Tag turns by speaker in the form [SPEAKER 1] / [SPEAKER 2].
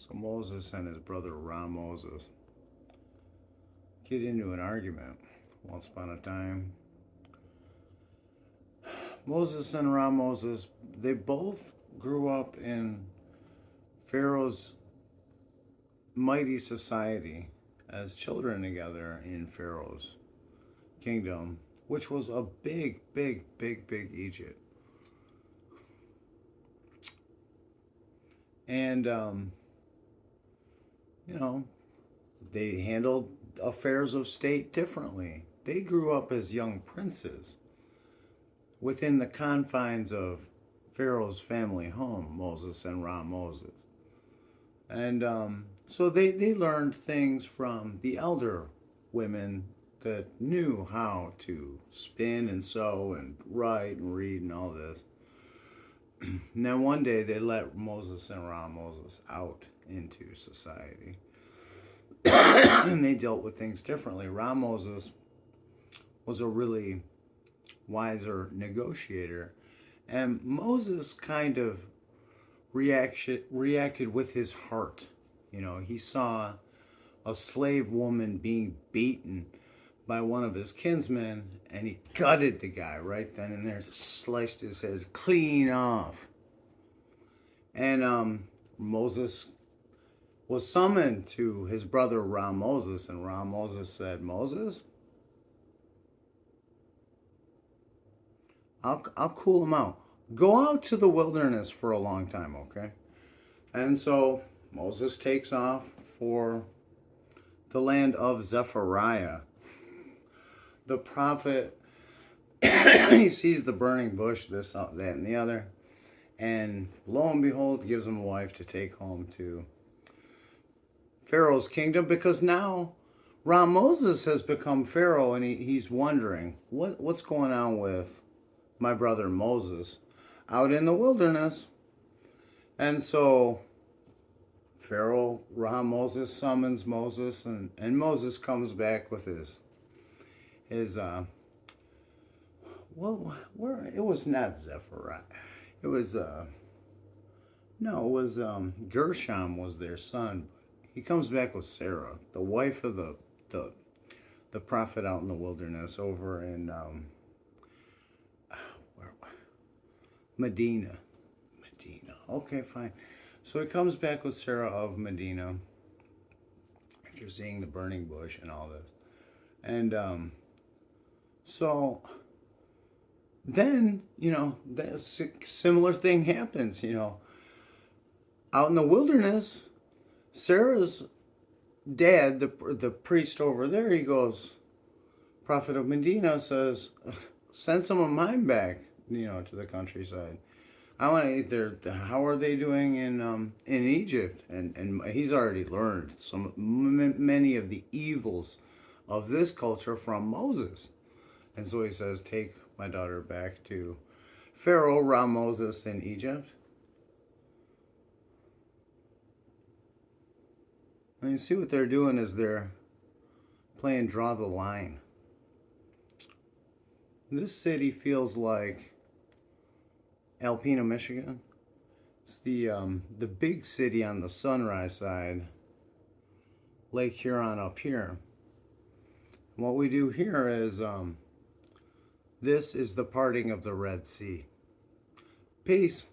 [SPEAKER 1] So Moses and his brother Ramoses get into an argument. Once upon a time, Moses and Ramoses, they both grew up in Pharaoh's mighty society as children together in Pharaoh's kingdom, which was a big Egypt. And, you know, they handled affairs of state differently. They grew up as young princes within the confines of Pharaoh's family home, Moses and Ramoses. And so they learned things from the elder women that knew how to spin and sew and write and read and all this. And then one day they let Moses and Ramoses out into society. And they dealt with things differently. Ramoses was a really wiser negotiator. And Moses kind of reacted with his heart. You know, he saw a slave woman being beaten by one of his kinsmen, and he gutted the guy right then and there, sliced his head clean off. And Moses was summoned to his brother Ramoses, and Ramoses said, Moses, I'll cool him out. Go out to the wilderness for a long time, okay? And so Moses takes off for the land of Zephaniah. The prophet, he sees the burning bush, this, that, and the other. And lo and behold, gives him a wife to take home to Pharaoh's kingdom, because now Ramoses has become Pharaoh, and he's wondering, what's going on with my brother Moses out in the wilderness? And so Pharaoh Ramoses summons Moses, and Moses comes back with his where it was not Zephaniah. It was Gershom was their son. He comes back with Sarah, the wife of the prophet out in the wilderness over in Medina. Okay, fine. So he comes back with Sarah of Medina after seeing the burning bush and all this. And so then, you know, that similar thing happens, you know. Out in the wilderness, Sarah's dad, the priest over there, he goes, prophet of Medina says, send some of mine back, you know, to the countryside. I want to eat their. How are they doing in Egypt? And he's already learned many of the evils of this culture from Moses, and so he says, take my daughter back to Pharaoh Ramoses in Egypt. And you see what they're doing is they're playing draw the line. This city feels like Alpena, Michigan. It's the big city on the Sunrise side, Lake Huron up here. And what we do here is this is the parting of the Red Sea. Peace.